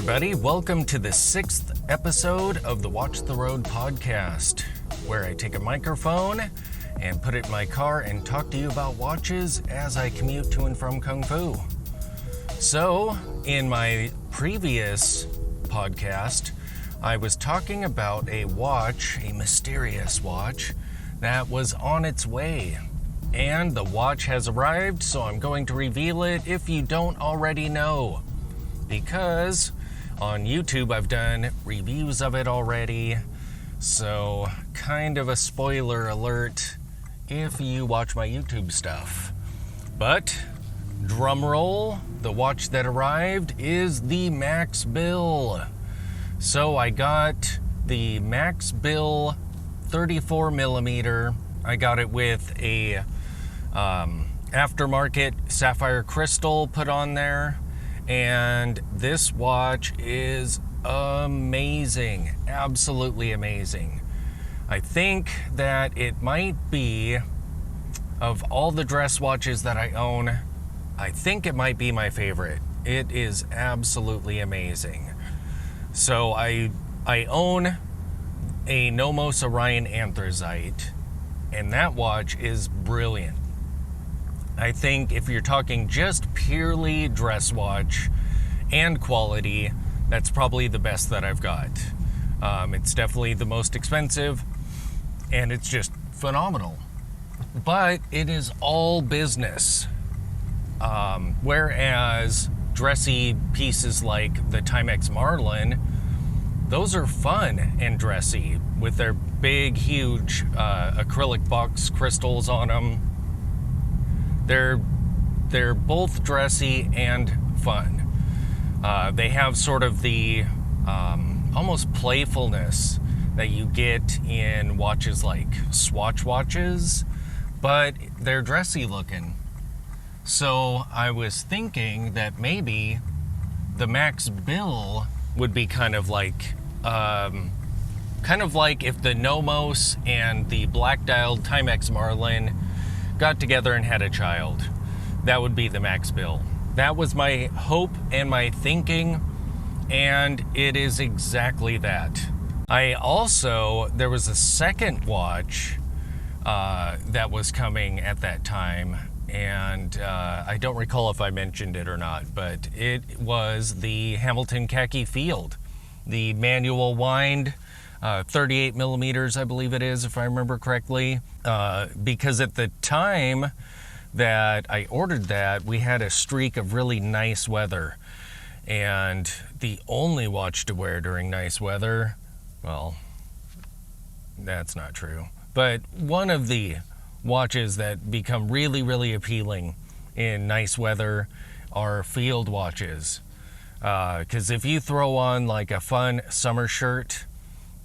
everybody. Welcome to the 6th episode of the Watch the Road podcast, where I take a microphone and put it in my car and talk to you about watches as I commute to and from Kung Fu. So, in my previous podcast, I was talking about a watch, a mysterious watch, that was on its way. And the watch has arrived, so I'm going to reveal it if you don't already know. Because on YouTube I've done reviews of it already, so kind of a spoiler alert if you watch my YouTube stuff. But, drum roll, the watch that arrived is the Max Bill. So I got the Max Bill 34mm. I got it with a aftermarket sapphire crystal put on there. And this watch is amazing, absolutely amazing. I think that it might be, of all the dress watches that I own, I think it might be my favorite. It is absolutely amazing. So I own a Nomos Orion Anthracite, and that watch is brilliant. I think if you're talking just purely dress watch and quality, that's probably the best that I've got. It's definitely the most expensive, and it's just phenomenal. But it is all business. Whereas dressy pieces like the Timex Marlin, those are fun and dressy with their big, huge acrylic box crystals on them. They're both dressy and fun. They have sort of the almost playfulness that you get in watches like Swatch watches, but they're dressy looking. So I was thinking that maybe the Max Bill would be kind of like if the Nomos and the black-dialed Timex Marlin got together and had a child. That would be the Max Bill. That was my hope and my thinking, and it is exactly that. There was a second watch that was coming at that time, and I don't recall if I mentioned it or not, but it was the Hamilton Khaki Field, the manual wind, 38 millimeters, I believe it is, if I remember correctly, because at the time that I ordered that, we had a streak of really nice weather, and the only watch to wear during nice weather, well, that's not true, but one of the watches that become really, really appealing in nice weather are field watches, because if you throw on like a fun summer shirt,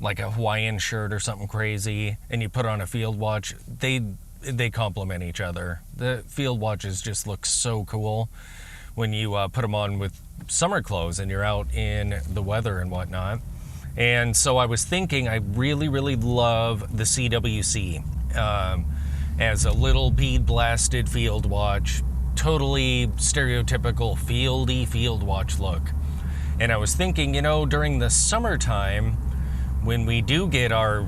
like a Hawaiian shirt or something crazy, and you put on a field watch, they complement each other. The field watches just look so cool when you put them on with summer clothes and you're out in the weather and whatnot. And so I was thinking, I really, really love the CWC as a little bead blasted field watch, totally stereotypical fieldy field watch look. And I was thinking, during the summertime, when we do get our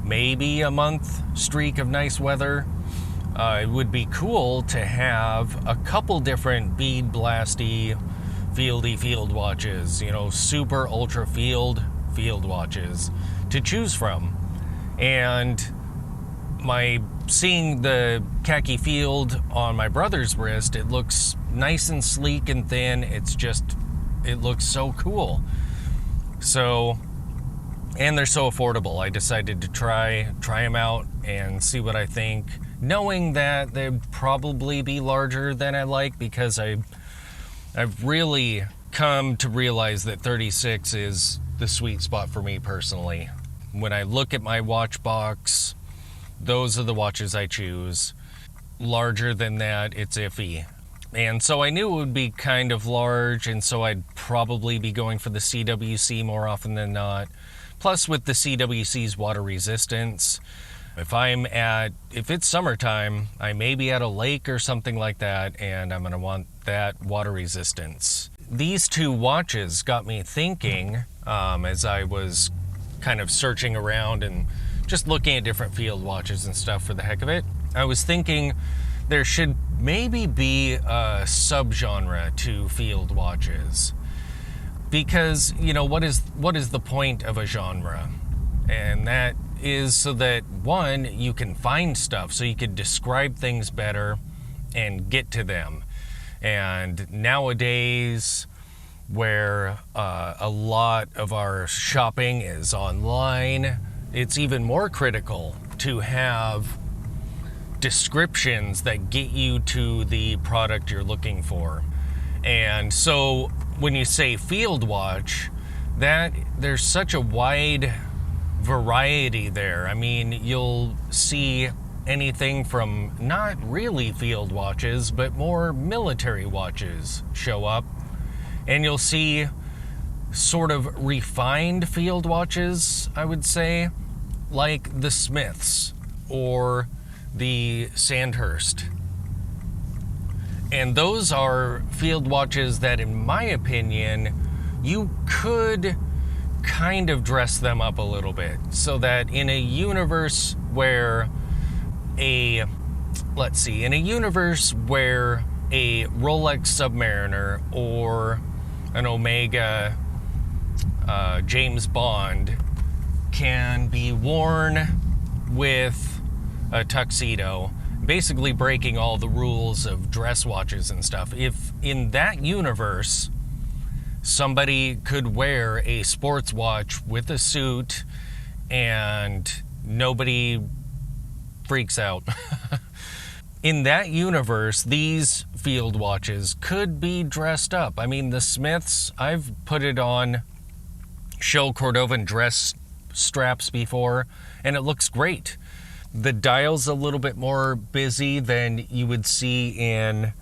maybe a month streak of nice weather, it would be cool to have a couple different bead blasty fieldy field watches, super ultra field watches to choose from. And seeing the khaki field on my brother's wrist, it looks nice and sleek and thin. It looks so cool. So, and they're so affordable. I decided to try them out and see what I think, knowing that they'd probably be larger than I like, because I've really come to realize that 36 is the sweet spot for me personally. When I look at my watch box, those are the watches I choose. Larger than that, it's iffy. And so I knew it would be kind of large, and so I'd probably be going for the CWC more often than not. Plus, with the CWC's water resistance, if it's summertime, I may be at a lake or something like that, and I'm going to want that water resistance. these two watches got me thinking as I was kind of searching around and just looking at different field watches and stuff for the heck of it. I was thinking there should maybe be a subgenre to field watches, because what is the point of a genre? And that is so that, one, you can find stuff, so you could describe things better and get to them. And nowadays, where a lot of our shopping is online, it's even more critical to have descriptions that get you to the product you're looking for. And so when you say field watch, that there's such a wide variety there. I mean, you'll see anything from not really field watches, but more military watches show up. And you'll see sort of refined field watches, I would say, like the Smiths or the Sandhurst. And those are field watches that, in my opinion, you could kind of dress them up a little bit, so that in a universe where a Rolex Submariner or an Omega James Bond can be worn with a tuxedo, basically breaking all the rules of dress watches and stuff. If in that universe somebody could wear a sports watch with a suit and nobody freaks out. In that universe, these field watches could be dressed up. I mean, the Smiths, I've put it on Shell Cordovan dress straps before, and it looks great. The dial's a little bit more busy than you would see in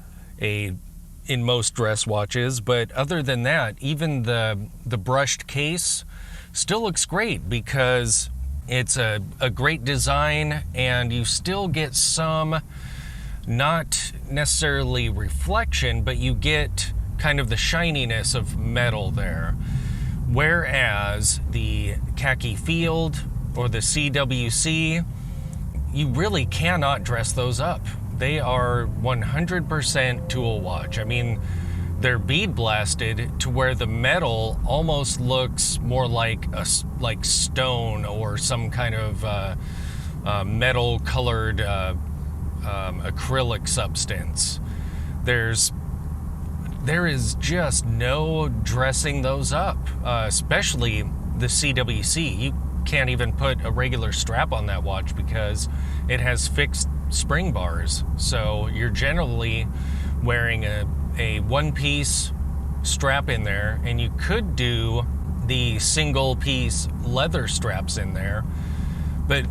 most dress watches, but other than that, even the brushed case still looks great, because it's a great design, and you still get some, not necessarily reflection, but you get kind of the shininess of metal there. Whereas the Khaki Field or the CWC, you really cannot dress those up. They are 100% tool watch. I mean, they're bead blasted to where the metal almost looks more like stone or some kind of metal colored acrylic substance. There is just no dressing those up, especially the CWC. You can't even put a regular strap on that watch because it has fixed spring bars. So you're generally wearing a one-piece strap in there, and you could do the single-piece leather straps in there, but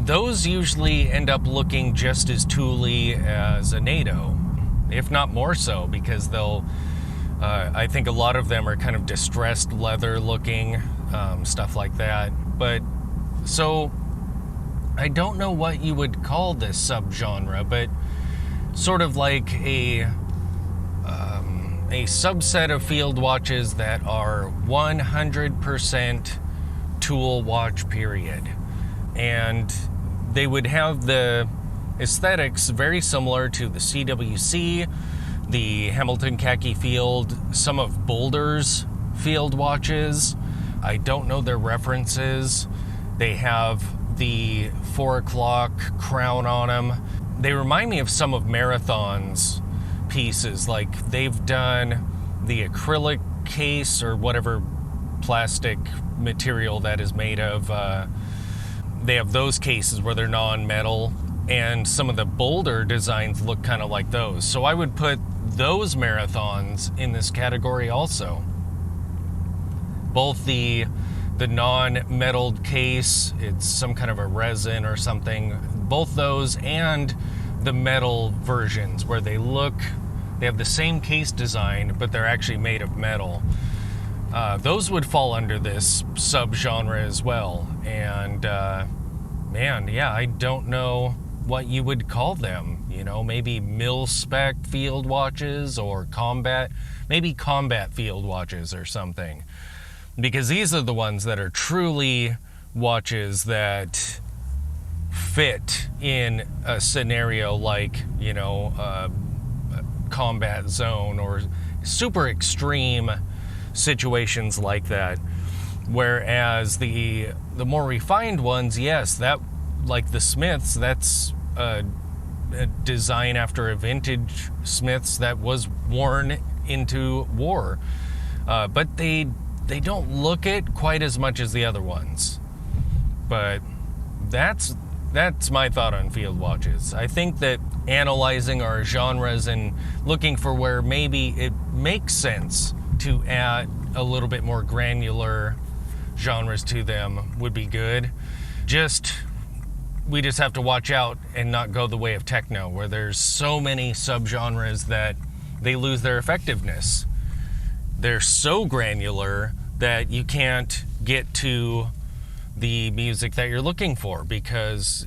those usually end up looking just as tooly as a NATO, if not more so, because I think a lot of them are kind of distressed leather looking, stuff like that. But so I don't know what you would call this subgenre, but sort of like a subset of field watches that are 100% tool watch, period. And they would have the aesthetics very similar to the CWC, the Hamilton Khaki Field, some of Boulder's field watches. I don't know their references. They have the 4 o'clock crown on them. They remind me of some of Marathon's pieces. Like, they've done the acrylic case or whatever plastic material that is made of. They have those cases where they're non-metal, and some of the Boulder designs look kind of like those. So I would put those Marathons in this category also. Both the non-metalled case, it's some kind of a resin or something, both those and the metal versions where they have the same case design, but they're actually made of metal. Those would fall under this subgenre as well. And man, yeah, I don't know what you would call them. maybe mil-spec field watches or maybe combat field watches or something. Because these are the ones that are truly watches that fit in a scenario like, a combat zone or super extreme situations like that. Whereas the more refined ones, yes, that, like the Smiths, that's a design after a vintage Smiths that was worn into war. But they don't look it quite as much as the other ones. But that's my thought on field watches. I think that analyzing our genres and looking for where maybe it makes sense to add a little bit more granular genres to them would be good. We just have to watch out and not go the way of techno, where there's so many subgenres that they lose their effectiveness. They're so granular that you can't get to the music that you're looking for, because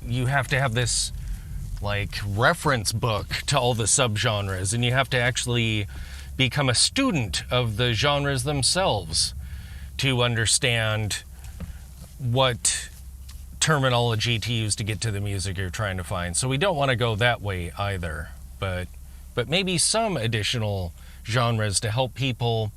you have to have this like reference book to all the subgenres, and you have to actually become a student of the genres themselves to understand what terminology to use to get to the music you're trying to find. So we don't want to go that way either, but maybe some additional genres to help people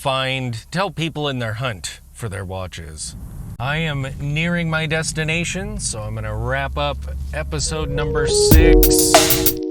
in their hunt for their watches. I am nearing my destination, so I'm going to wrap up episode number 6.